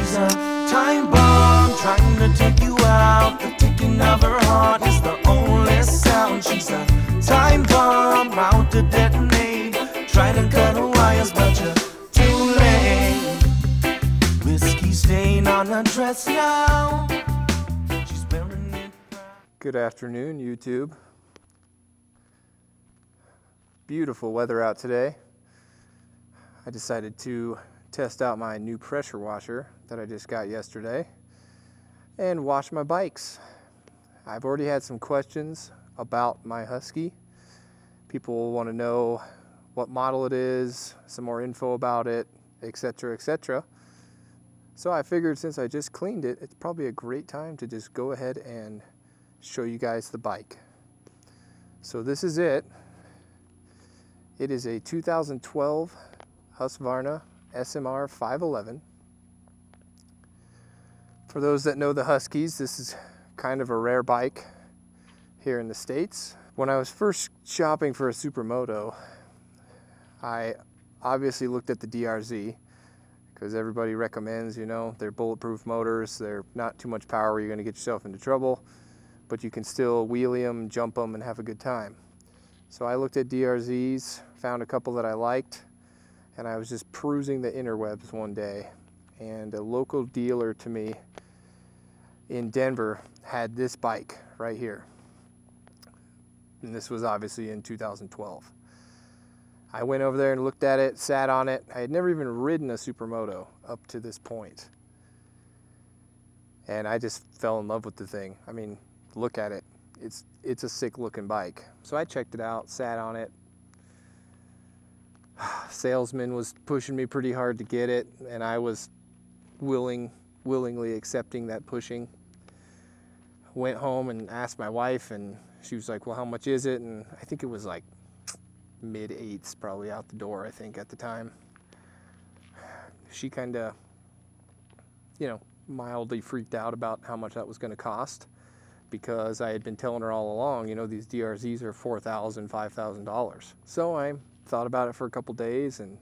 She's a time bomb trying to take you out. The ticking of her heart is the only sound. She's a time bomb out to detonate, trying to cut her wires, but you're too late. Whiskey stain on her dress now. She's wearing it proud. Good afternoon, YouTube. Beautiful weather out today. I decided to test out my new pressure washer that I just got yesterday and wash my bikes. I've already had some questions about my Husky. People want to know what model it is, some more info about it, etc., etc. So I figured since I just cleaned it, it's probably a great time to just go ahead and show you guys the bike. So this is it. It is a 2012 Husqvarna SMR511. For those that know the Huskies, this is kind of a rare bike here in the States. When I was first shopping for a supermoto, I obviously looked at the DRZ because everybody recommends, you know, they're bulletproof motors, they're not too much power where you're going to get yourself into trouble, but you can still wheelie them, jump them, and have a good time. So I looked at DRZs, found a couple that I liked, and I was just perusing the interwebs one day, and a local dealer to me in Denver had this bike right here. And this was obviously in 2012. I went over there and looked at it, sat on it. I had never even ridden a supermoto up to this point. And I just fell in love with the thing. I mean, look at it. It's a sick looking bike. So I checked it out, sat on it. Salesman was pushing me pretty hard to get it, and I was willingly accepting that pushing. Went home and asked my wife, and she was like, well, how much is it? And I think it was like mid-eights probably out the door, I think, at the time. She kind of, you know, mildly freaked out about how much that was going to cost, because I had been telling her all along, you know, these DRZs are $4,000, $5,000. So I thought about it for a couple days, and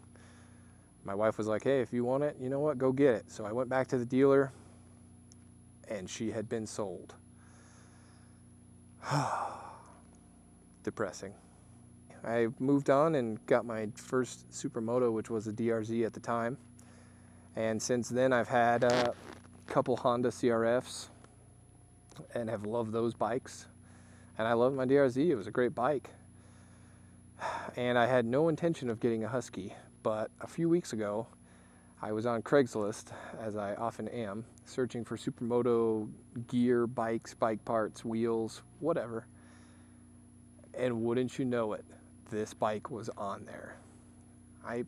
my wife was like, hey, if you want it, you know what, go get it. So I went back to the dealer, and she had been sold. Depressing. I moved on and got my first supermoto, which was a DRZ at the time. And since then I've had a couple Honda CRFs and have loved those bikes. And I loved my DRZ, it was a great bike. And I had no intention of getting a Husky, but a few weeks ago I was on Craigslist, as I often am, searching for supermoto gear, bikes, bike parts, wheels, whatever. And wouldn't you know it, this bike was on there. I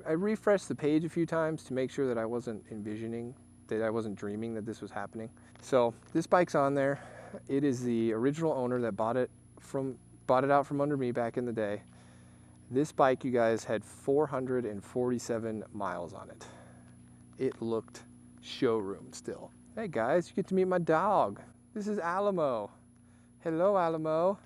refreshed the page a few times to make sure that I wasn't envisioning, that I wasn't dreaming that this was happening. So this bike's on there. It is the original owner that bought it out from under me back in the day. This bike, you guys, had 447 miles on it. It looked showroom still. Hey guys, you get to meet my dog. This is Alamo. Hello, Alamo.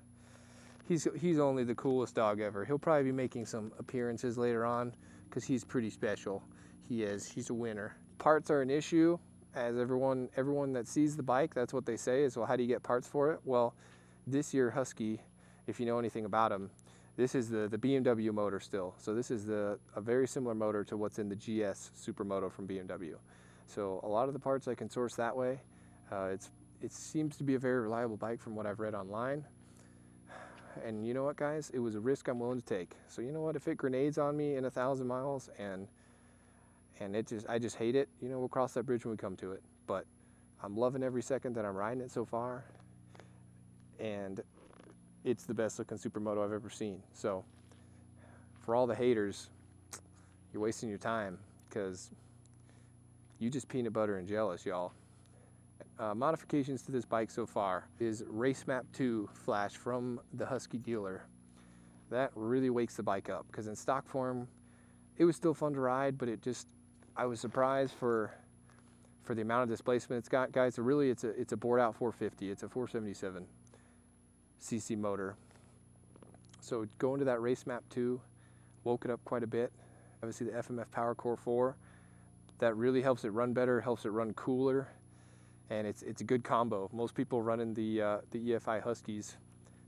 He's only the coolest dog ever. He'll probably be making some appearances later on because he's pretty special. He is. He's a winner. Parts are an issue, as everyone that sees the bike, that's what they say is, well, how do you get parts for it? Well, this year Husky, if you know anything about him, this is the BMW motor still. So this is a very similar motor to what's in the GS Supermoto from BMW. So a lot of the parts I can source that way. It seems to be a very reliable bike from what I've read online. And you know what, guys? It was a risk I'm willing to take. So you know what? If it grenades on me in 1,000 miles and I just hate it, you know, we'll cross that bridge when we come to it. But I'm loving every second that I'm riding it so far. And it's the best looking supermoto I've ever seen. So for all the haters, you're wasting your time, because you just peanut butter and jealous, y'all. Modifications to this bike so far is Race Map 2 flash from the Husky dealer. That really wakes the bike up, because in stock form it was still fun to ride, but I was surprised for the amount of displacement it's got, guys. It's a bored out 450. It's a 477 cc motor. So going to that Race Map 2 woke it up quite a bit. Obviously the FMF Power Core 4 that really helps it run better, helps it run cooler, and it's a good combo. Most people running the EFI Huskies,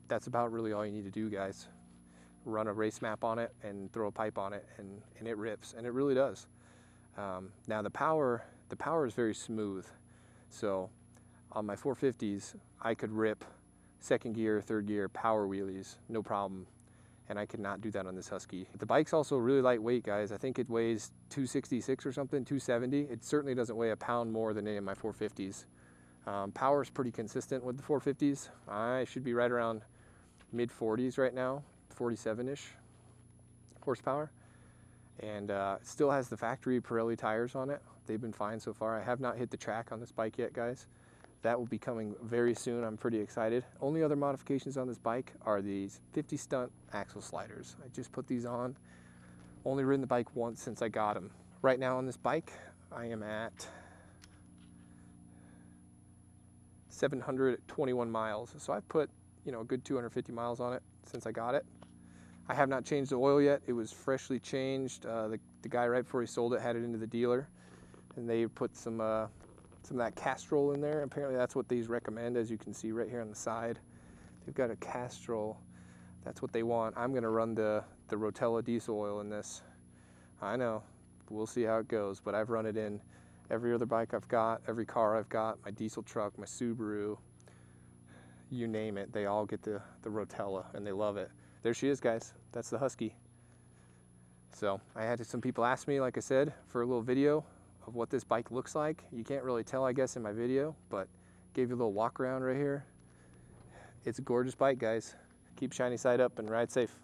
that's about really all you need to do, guys. Run a race map on it and throw a pipe on it, and it rips, and it really does. Now the power is very smooth, so on my 450s I could rip second gear, third gear, power wheelies, no problem, and I could not do that on this Husky. The bike's also really lightweight, guys. I think it weighs 266 or something, 270. It certainly doesn't weigh a pound more than any of my 450s. Power is pretty consistent with the 450s. I should be right around mid 40s right now, 47-ish horsepower, and it still has the factory Pirelli tires on it. They've been fine so far. I have not hit the track on this bike yet, guys. That will be coming very soon. I'm pretty excited. Only other modifications on this bike are these 50 stunt axle sliders. I just put these on. Only ridden the bike once since I got them. Right now on this bike, I am at 721 miles. So I've put, you know, a good 250 miles on it since I got it. I have not changed the oil yet. It was freshly changed. The guy right before he sold it had it into the dealer, and they put some of that Castrol in there. Apparently that's what these recommend, as you can see right here on the side. They've got a Castrol. That's what they want. I'm gonna run the Rotella diesel oil in this. I know, we'll see how it goes, but I've run it in every other bike I've got, every car I've got, my diesel truck, my Subaru, you name it, they all get the Rotella and they love it. There she is, guys. That's the Husky. So I had some people ask me, like I said, for a little video of what this bike looks like. You can't really tell, I guess, in my video, but gave you a little walk around right here. It's a gorgeous bike, guys. Keep shiny side up and ride safe.